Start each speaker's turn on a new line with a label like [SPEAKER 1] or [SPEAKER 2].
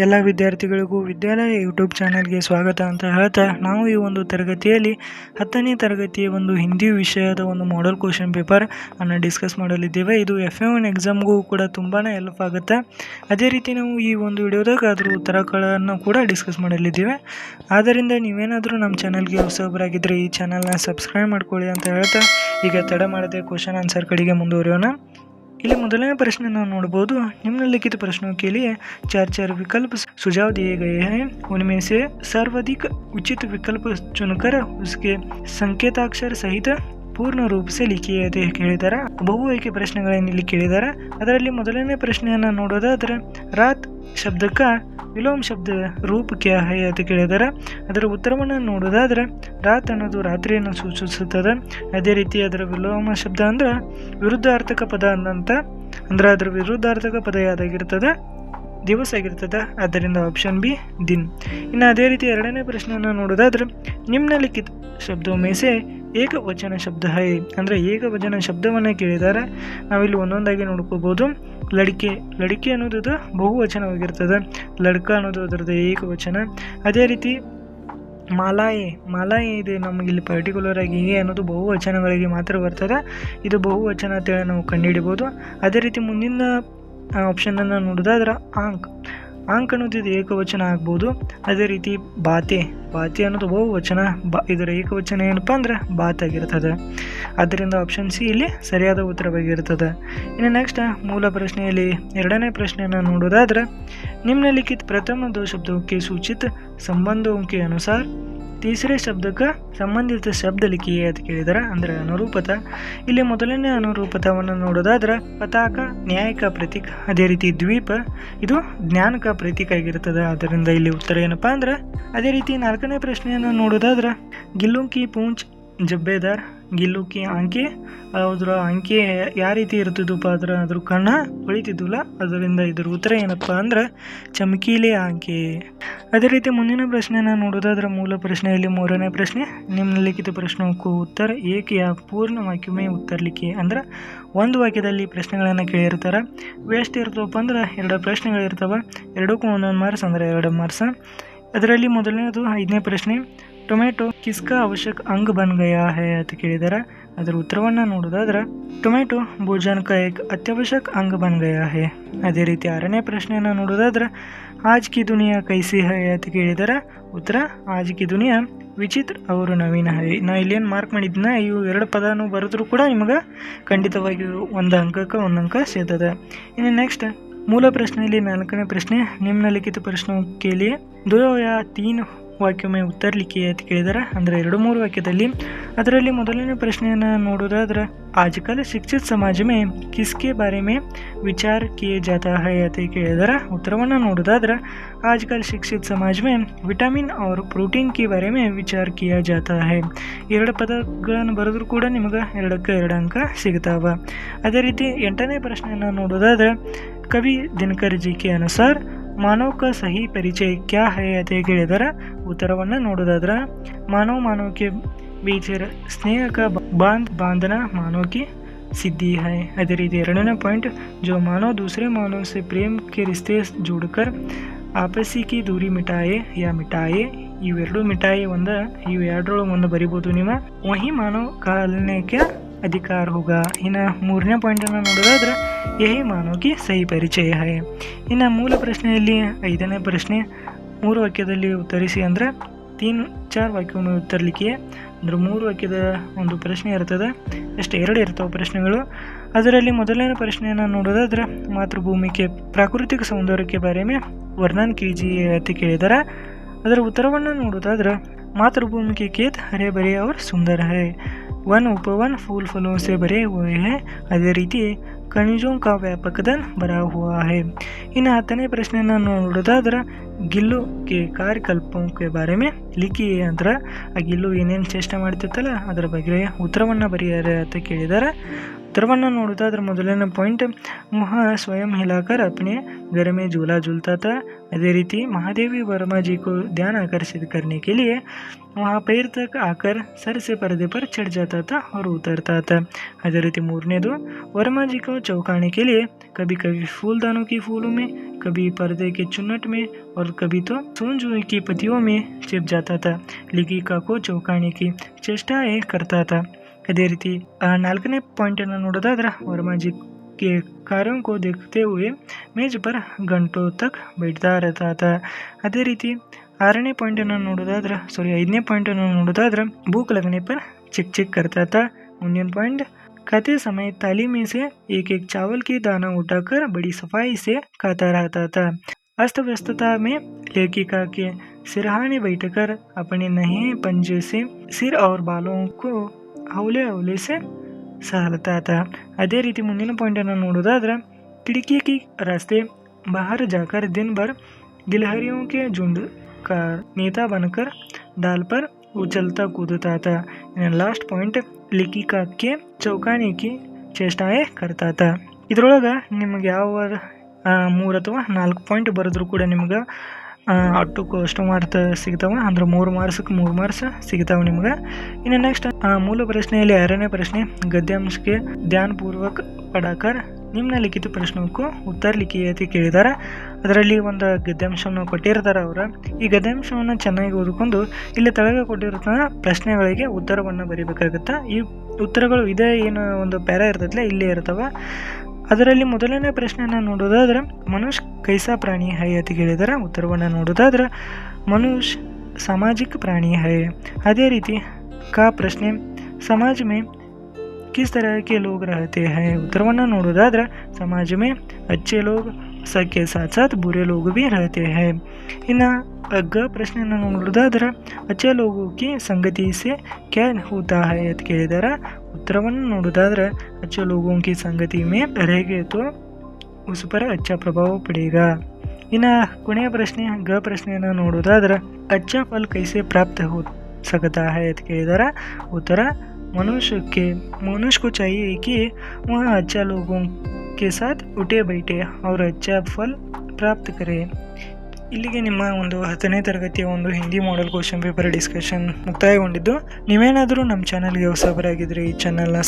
[SPEAKER 1] ಎಲ್ಲ ವಿದ್ಯಾರ್ಥಿಗಳಿಗೂ ವಿದ್ಯಾಲಯ ಯೂಟ್ಯೂಬ್ ಚಾನಲ್ಗೆ ಸ್ವಾಗತ ಅಂತ ಹೇಳ್ತಾ, ನಾವು ಈ ಒಂದು ತರಗತಿಯಲ್ಲಿ 10ನೇ ತರಗತಿಯ ಒಂದು ಹಿಂದಿ ವಿಷಯದ ಒಂದು ಮಾಡೆಲ್ ಕ್ವಶನ್ ಪೇಪರ್ ಅನ್ನು ಡಿಸ್ಕಸ್ ಮಾಡಲಿದ್ದೇವೆ. ಇದು FA1 ಎಕ್ಸಾಮ್ಗೂ ಕೂಡ ತುಂಬಾ ಹೆಲ್ಪ್ ಆಗುತ್ತೆ. ಅದೇ ರೀತಿ ನಾವು ಈ ಒಂದು ವಿಡಿಯೋದಾಗ ಅದರ ಉತ್ತರಗಳನ್ನು ಕೂಡ ಡಿಸ್ಕಸ್ ಮಾಡಲಿದ್ದೇವೆ. ಆದ್ದರಿಂದ ನೀವೇನಾದರೂ ನಮ್ಮ ಚಾನಲ್ಗೆ ಹೊಸಬರಾಗಿದ್ದರೆ ಈ ಚಾನಲ್ನ ಸಬ್ಸ್ಕ್ರೈಬ್ ಮಾಡ್ಕೊಳ್ಳಿ ಅಂತ ಹೇಳ್ತಾ, ಈಗ ತಡ ಮಾಡದೆ ಕ್ವಶನ್ ಆನ್ಸರ್ ಕಡೆಗೆ ಮುಂದುವರಿಯೋಣ. ಇಲ್ಲಿ ಮೊದಲನೇ प्रश्न ನಾವು ನೋಡಬಹುದು. निम्नलिखित प्रश्नों के लिए चार विकल्प सुझाव दिए गए हैं. उनमें से सर्वाधिक उचित विकल्प चुनकर उसके संकेताक्षर सहित ಪೂರ್ಣ ರೂಪಿಸಿ ಲಿಖಿ ಅಂತ ಕೇಳಿದ್ದಾರೆ. ಬಹು ಆಯ್ಕೆ ಪ್ರಶ್ನೆಗಳನ್ನು ಇಲ್ಲಿ ಕೇಳಿದ್ದಾರೆ. ಅದರಲ್ಲಿ ಮೊದಲನೇ ಪ್ರಶ್ನೆಯನ್ನು ನೋಡೋದಾದ್ರೆ, ರಾತ್ ಶಬ್ದಕ್ಕೆ ವಿಲೋಮ ಶಬ್ದ ರೂಪ ಕ್ಯಾ ಹೈ ಅಂತ ಕೇಳಿದ್ದಾರೆ. ಅದರ ಉತ್ತರವನ್ನು ನೋಡೋದಾದ್ರೆ, ರಾತ್ ಅನ್ನೋದು ರಾತ್ರಿಯನ್ನು ಸೂಚಿಸುತ್ತದೆ. ಅದೇ ರೀತಿ ಅದರ ವಿಲೋಮ ಶಬ್ದ ಅಂದ್ರೆ ವಿರುದ್ಧಾರ್ಥಕ ಪದ ಅಂತ, ಅಂದ್ರೆ ಅದರ ವಿರುದ್ಧಾರ್ಥಕ ಪದ ಯಾವ್ದಾಗಿರ್ತದೆ? ದಿವಸ ಆಗಿರ್ತದೆ. ಆದ್ದರಿಂದ ಆಪ್ಷನ್ ಬಿ ದಿನ್. ಇನ್ನು ಅದೇ ರೀತಿ ಎರಡನೇ ಪ್ರಶ್ನೆಯನ್ನು ನೋಡೋದಾದ್ರೆ, ನಿಮ್ನಲಿಖಿತ ಶಬ್ದೋ ಮೇಸೆ ಏಕವಚನ ಶಬ್ದ ಹೈ, ಅಂದರೆ ಏಕವಚನ ಶಬ್ದವನ್ನು ಕೇಳಿದ್ದಾರೆ. ನಾವಿಲ್ಲಿ ಒಂದೊಂದಾಗಿ ನೋಡ್ಕೋಬಹುದು. ಲಡಿಕೆ ಅನ್ನೋದು ಬಹುವಚನವಾಗಿರ್ತದೆ. ಲಡ್ಕ ಅನ್ನೋದು ಅದರದ್ದು ಏಕವಚನ. ಅದೇ ರೀತಿ ಮಾಲಾಯಿ ಇದೆ ನಮಗಿಲ್ಲಿ ಪರ್ಟಿಕ್ಯುಲರ್ ಆಗಿ ಎ ಅನ್ನೋದು ಬಹುವಚನಗಳಿಗೆ ಮಾತ್ರ ಬರ್ತದೆ. ಇದು ಬಹುವಚನ ಅಂತೇಳಿ ನಾವು ಕಂಡುಹಿಡಿಬೋದು. ಅದೇ ರೀತಿ ಮುಂದಿನ ಆಪ್ಷನನ್ನು ನೋಡೋದಾದ್ರೆ, ಆಂಕ್ ಅನ್ನೋದು ಇದು ಏಕವಚನ ಆಗ್ಬೋದು. ಅದೇ ರೀತಿ ಬಾತೆ ಅನ್ನೋದು ಬಹುವಚನ. ಇದರ ಏಕವಚನ ಏನಪ್ಪ ಅಂದ್ರೆ ಬಾತ್ ಆಗಿರ್ತದೆ. ಆದ್ದರಿಂದ ಆಪ್ಷನ್ ಸಿ ಇಲ್ಲಿ ಸರಿಯಾದ ಉತ್ತರವಾಗಿರ್ತದೆ. ಇನ್ನು ನೆಕ್ಸ್ಟ್ ಮೂಲ ಪ್ರಶ್ನೆಯಲ್ಲಿ ಎರಡನೇ ಪ್ರಶ್ನೆಯನ್ನು ನೋಡೋದಾದ್ರೆ, निम्नलिखित प्रथम दो शब्दों के सूचित संबंधों के अनुसार तीसरे शब्द का ಸಂಬಂಧಿತ ಶಬ್ದ ಲಿಖಿಯೇ ಅಂತ ಕೇಳಿದ್ದಾರೆ. ಅಂದರೆ ಅನುರೂಪತ. ಇಲ್ಲಿ ಮೊದಲನೇ ಅನುರೂಪತವನ್ನು ನೋಡೋದಾದ್ರೆ, ಪತಾಕ ನ್ಯಾಯಕ ಪ್ರತೀಕ. ಅದೇ ರೀತಿ ದ್ವೀಪ ಇದು ಜ್ಞಾನಕ ಪ್ರತೀಕ ಆಗಿರ್ತದೆ. ಆದ್ದರಿಂದ ಇಲ್ಲಿ ಉತ್ತರ ಏನಪ್ಪಾ ಅಂದ್ರೆ ಅದೇ ರೀತಿ ನಾಲ್ಕನೇ ಪ್ರಶ್ನೆಯನ್ನು ನೋಡೋದಾದ್ರೆ, ಗಿಲ್ಲುಂಕಿ ಪೂಂಚ್ ಜಬ್ಬೇದಾರ್ ಗಿಲ್ಲುಕಿ ಅಂಕೆ, ಅದರ ಅಂಕೆ ಯಾವ ರೀತಿ ಇರ್ತಿದ್ವಪ್ಪ ಅದ್ರ ಕಣ್ಣ ಹೊಳಿತಿದ್ವಲ್ಲ, ಅದರಿಂದ ಇದ್ರ ಉತ್ತರ ಏನಪ್ಪ ಅಂದ್ರೆ ಚಮಕೀಲೆ ಅಂಕೆ. ಅದೇ ರೀತಿ ಮುಂದಿನ ಪ್ರಶ್ನೆನ ನೋಡೋದಾದ್ರೆ, ಮೂಲ ಪ್ರಶ್ನೆಯಲ್ಲಿ ಮೂರನೇ ಪ್ರಶ್ನೆ, ನಿಮ್ನಲಿಖಿತ ಪ್ರಶ್ನಕ್ಕೂ ಉತ್ತರ ಏಕ್ ಯಾ ಪೂರ್ಣ ವಾಕ್ಯಮೇ ಉತ್ತರ ಲಿಖಿ. ಅಂದ್ರೆ ಒಂದು ವಾಕ್ಯದಲ್ಲಿ ಪ್ರಶ್ನೆಗಳನ್ನು ಕೇಳಿರ್ತಾರೆ. ಎಷ್ಟು ಇರ್ತವಪ್ಪ ಅಂದ್ರೆ 2 ಪ್ರಶ್ನೆಗಳಿರ್ತವೆ. ಎರಡಕ್ಕೂ 1 ಮಾರ್ಕ್ಸ್, ಅಂದರೆ 2 ಮಾರ್ಕ್ಸ್. ಅದರಲ್ಲಿ ಮೊದಲನೇದು 5ನೇ ಪ್ರಶ್ನೆ, ಟೊಮೆಟೊ ಕಿಸ್ಕಾ ಅವಶ್ಯಕ ಅಂಗ ಬನ್ ಗಯಾ ಹೈ ಅಂತ ಕೇಳಿದ್ದಾರೆ. ಅದರ ಉತ್ತರವನ್ನು ನೋಡೋದಾದ್ರೆ, ಟೊಮೆಟೊ ಭೋಜನ ಕಾ ಏಕ್ ಅತ್ಯವಶ್ಯಕ ಅಂಗ ಬನ್ ಗಯಾ ಹೈ. ಅದೇ ರೀತಿ 6ನೇ ಪ್ರಶ್ನೆಯನ್ನು ನೋಡೋದಾದ್ರೆ, ಆಜ್ ಕಿ ದುನಿಯಾ ಕೈಸಿ ಹೈ ಅಂತ ಕೇಳಿದ್ದಾರೆ. ಉತ್ತರ ಆಜ್ ಕಿ ದುನಿಯಾ ವಿಚಿತ್ರ ಅವರು ನವೀನ ಹೈ. ನಾ ಇಲ್ಲೇನು ಮಾರ್ಕ್ ಮಾಡಿದ್ನ, ಇವು 2 ಪದನೂ ಬರೆದ್ರೂ ಕೂಡ ನಿಮಗೆ ಖಂಡಿತವಾಗಿ 1 ಅಂಕಕ್ಕೆ 1 ಅಂಕ ಸಿಗ್ತದೆ. ಇನ್ನು ನೆಕ್ಸ್ಟ್ ಮೂಲ ಪ್ರಶ್ನೆಯಲ್ಲಿ 4ನೇ ಪ್ರಶ್ನೆ, ನಿಮ್ನಲಿಖಿತ ಪ್ರಶ್ನೋ ಕೆ ಲಿಯೆ 2 या 3 ವಾಕ್ಯ ಮೇ ಉತ್ತರ ಲಿಖಿ ಅಂತ ಕೇಳಿದಾರೆ. ಅಂದರೆ 2-3 ವಾಕ್ಯದಲ್ಲಿ. ಅದರಲ್ಲಿ ಮೊದಲನೇ ಪ್ರಶ್ನೆಯನ್ನು ನೋಡೋದಾದ್ರೆ, ಆಜ್ಕಲ್ ಶಿಕ್ಷಿತ ಸಮಾಜ ಮೇ ಕಿಸ್ಕೆ ಬಾರೆ ಮೇ ವಿಚಾರ ಕಿಯೇ ಜಾತಾ ಹೈ ಅಂತ ಕೇಳಿದಾರೆ. ಉತ್ತರವನ್ನು ನೋಡೋದಾದ್ರೆ, ಆಜ್ಕಲ್ ಶಿಕ್ಷಿತ ಸಮಾಜ ಮೇ ವಿಟಮಿನ್ और ಪ್ರೋಟೀನ್ ಕಿ ಬಾರೆ ಮೇ ವಿಚಾರ ಕಿಯಾ ಜಾತಾ ಹೈ. 2 ಪದಗಳನ್ನು ಬರೆದ್ರೂ ಕೂಡ ನಿಮಗೆ 2ಕ್ಕೆ 2 ಅಂಕ ಸಿಗ್ತಾವ. ಅದೇ ರೀತಿ 8ನೇ ಪ್ರಶ್ನೆಯನ್ನು ನೋಡೋದಾದ್ರೆ, ಕವಿ ದಿನಕರ್ ಜಿ ಕೆ ಅನುಸಾರ ಮಾನವ का सही परिचय क्या है ಅಂತ ಕೇಳಿದಾರೆ. ಉತ್ತರವನ್ನು ನೋಡೋದಾದ್ರೆ, ಮಾನವ के बीच स्नेह का बांधना मानव की सिद्धि है. ಅದೇ ರೀತಿ 2ನೇ ಪಾಯಿಂಟ್, जो मानव दूसरे मानव से प्रेम के रिश्ते जोड़कर आपसी की दूरी मिटाए ಇವೆರಡು ಮಿಠಾಯಿ ಇವು 2ರೊಳಗೆ ಒಂದು ಬರಿಬೋದು ನೀವು. ವಹಿ ಮಾನವ ಕಾಲನೆಗೆ ಅಧಿಕಾರ ಹೋಗ. ಇನ್ನು 3ನೇ ಪಾಯಿಂಟನ್ನು ನೋಡೋದಾದ್ರೆ, ಯಹಿ ಮಾನವಕ್ಕೆ ಸಹಿ ಪರಿಚಯ ಹೈ. ಇನ್ನು ಮೂಲ ಪ್ರಶ್ನೆಯಲ್ಲಿ 5ನೇ ಪ್ರಶ್ನೆ, 3 ವಾಕ್ಯದಲ್ಲಿ ಉತ್ತರಿಸಿ. ಅಂದರೆ 3-4 ವಾಕ್ಯವನ್ನು ಉತ್ತರ ಲಿಖಿ. ಅಂದರೆ 3 ವಾಕ್ಯದ ಒಂದು ಪ್ರಶ್ನೆ ಇರ್ತದೆ. ಅಷ್ಟೇ 2 ಇರ್ತವೆ ಪ್ರಶ್ನೆಗಳು. ಅದರಲ್ಲಿ ಮೊದಲನೇ ಪ್ರಶ್ನೆಯನ್ನು ನೋಡೋದಾದ್ರೆ, ಮಾತೃಭೂಮಿಗೆ ಪ್ರಾಕೃತಿಕ ಸೌಂದರ್ಯಕ್ಕೆ ಬಾರೆ ಮೇ ವರ್ಣನ್ ಕೀಜಿಯೇ ಅಂತ ಕೇಳಿದ್ದಾರೆ. ಅದರ ಉತ್ತರವನ್ನು ನೋಡೋದಾದ್ರೆ, मातृभूमि के खेत हरे भरे और सुंदर है, वन उपवन फूल फलों से भरे हुए हैं. ಅದೇ ರೀತಿ ಖನಿಜೋं का व्यापक धन भरा हुआ है. ಇನ್ನು 10ನೇ ಪ್ರಶ್ನೆಯನ್ನು ನೋಡೋದಾದ್ರೆ, ಗಿಲ್ಲು ಕೆ ಕಾರ್ಯಕಲ್ಪೋं के बारे में लिखिए. ಅಂದ್ರೆ ಆ ಗಿಲ್ಲು ಏನೇನು ಚೇಷ್ಟೆ ಮಾಡ್ತಿತ್ತಲ್ಲ ಅದರ ಬಗ್ಗೆ ಉತ್ತರವನ್ನು ಬರೆಯಾರೆ ಅಂತ ಕೇಳಿದ್ದಾರೆ. उत्तरವನ್ನು ನೋಡೋದಾದ್ರೆ ಮೊದಲನೇ ಪಾಯಿಂಟ್, वहाँ स्वयं हिलाकर अपने घर में झूला झूलता था। अದೇ ರೀತಿ महादेवी वर्मा जी को ध्यान आकर्षित करने के लिए वहाँ पैर तक आकर सर से पर्दे पर चढ़ जाता था और उतरता था। अದೇ ರೀತಿ ಮೂರನೇದು, वर्मा जी को चौंकाने के लिए कभी कभी फूलदानों की फूलों में, कभी पर्दे के चुन्नट में और कभी तो सूंज की पत्तियों में छिप जाता था। लेखिका को चौंकाने की चेष्टाएं करता था। ಅದೇ ರೀತಿ ನಾಲ್ಕನೇ ಪಾಯಿಂಟನ್ನು ನೋಡೋದಾದ್ರೆ, वर्मा जी के कार्यों को देखते हुए मेज पर घंटों तक बैठता रहता था। ಅದೇ ರೀತಿ ಆರನೇ ಪಾಯಿಂಟನ್ನು ನೋಡೋದಾದ್ರೆ ಐದನೇ ಪಾಯಿಂಟನ್ನು ನೋಡೋದಾದ್ರೆ, भूख लगने पर चिक चिक करता था। ಮುಂದಿನ ಪಾಯಿಂಟ್, खाते समय थाली में से एक एक चावल की दाना उठाकर बड़ी सफाई से खाता रहता था। अस्त व्यस्तता में लेखिका के सिरहाने बैठकर अपने नए पंजे से सिर और बालों को हौले हौले से सहलता था। अದೇ ರೀತಿ ಮುಂದಿನ ಪಾಯಿಂಟನ್ನು ನೋಡೋದಾದ್ರೆ, खिड़की की रास्ते बाहर जाकर दिन भर गिलहरियों के झुंड का नेता बनकर डाल पर उछलता कूदता था। लास्ट ಪಾಯಿಂಟ್, लेखिका के चौंकाने की चेष्टाएं करता था। ಇದರೊಳಗೆ ನಿಮಗೆ ಯಾವ 3 ಅಥವಾ 4 ಪಾಯಿಂಟ್ ಬರೆದ್ರು ಕೂಡ ನಿಮ್ಗೆ ಅಷ್ಟಕ್ಕೂ ಅಷ್ಟು ಮಾರ್ಕ್ಸ್ ಸಿಗ್ತಾವೆ, ಅಂದ್ರೆ 3 ಮಾರ್ಕ್ಸ್ಗೆ 3 ಮಾರ್ಕ್ಸ್ ಸಿಗ್ತಾವೆ ನಿಮ್ಗೆ. ಇನ್ನು ನೆಕ್ಸ್ಟ್ ಮೂಲ ಪ್ರಶ್ನೆಯಲ್ಲಿ 6ನೇ ಪ್ರಶ್ನೆ, गद्यांश के ध्यानपूर्वक पढ़ाकर ನಿಮ್ನಲಿಖಿತ ಪ್ರಶ್ನೆಗೂ ಉತ್ತರ ಲಿಖಿ ಅಂತ ಕೇಳಿದ್ದಾರೆ. ಅದರಲ್ಲಿ ಒಂದು ಗದ್ಯಾಂಶವನ್ನು ಕೊಟ್ಟಿರ್ತಾರೆ ಅವರು. ಈ ಗದ್ಯಾಂಶವನ್ನು ಚೆನ್ನಾಗಿ ಓದ್ಕೊಂಡು ಇಲ್ಲಿ ತೆಳಗೆ ಕೊಟ್ಟಿರ್ತಾನೆ ಪ್ರಶ್ನೆಗಳಿಗೆ ಉತ್ತರವನ್ನು ಬರೀಬೇಕಾಗುತ್ತೆ. ಈ ಉತ್ತರಗಳು ಇದೇ ಏನು ಒಂದು ಪ್ಯಾರಾ ಇರ್ತೈತಲ್ಲ ಇಲ್ಲೇ ಇರ್ತವೆ. ಅದರಲ್ಲಿ ಮೊದಲನೇ ಪ್ರಶ್ನೆಯನ್ನು ನೋಡೋದಾದ್ರೆ, ಮನುಷ್ಯ ಕೈಸಾ ಪ್ರಾಣಿ ಹೈ ಅಂತ ಕೇಳಿದರೆ ಉತ್ತರವನ್ನು ನೋಡೋದಾದ್ರೆ, ಮನುಷ್ಯ ಸಾಮಾಜಿಕ ಪ್ರಾಣಿ ಹೈ. ಅದೇ ರೀತಿ का प्रश्न, समाज में किस तरह के लोग रहते हैं. उत्तरವನ್ನು ನೋಡೋದಾದ್ರೆ, समाज में अच्छे लोग सबके साथ साथ बुरे लोग भी रहते हैं. ಇನ್ನು ग ಪ್ರಶ್ನೆಯನ್ನು ನೋಡೋದಾದ್ರೆ, अच्छे लोगों की संगति से क्या होता है ಅಂತ ಕೇಳಿದ್ದಾರೆ. उत्तरವನ್ನು ನೋಡೋದಾದ್ರೆ, अच्छे लोगों की संगति में रहेंगे तो उस पर अच्छा प्रभाव पड़ेगा. ಇನ್ನು ಕೊನೆಯ ಪ್ರಶ್ನೆ ಗ ಪ್ರಶ್ನೆಯನ್ನು ನೋಡೋದಾದ್ರೆ, अच्छा फल कैसे प्राप्त हो सकता है ಅಂತ ಕೇಳಿದ್ದಾರೆ. ಉತ್ತರ, मनुष्य को चाहिए कि वह अच्छा लोगों के साथ उठे बैठे और अच्छा फल प्राप्त करे. ಇಲ್ಲಿಗೆ ನಿಮ್ಮ ಒಂದು 10ನೇ ತರಗತಿಯ ಒಂದು Hindi model question paper discussion ಮುಕ್ತಾಯಗೊಂಡಿದ್ದು. ನೀವೇನಾದರೂ ನಮ್ಮ ಚಾನಲ್ಗೆ ಹೊಸಬರಾಗಿದ್ದರೆ ಈ ಚಾನಲ್ನ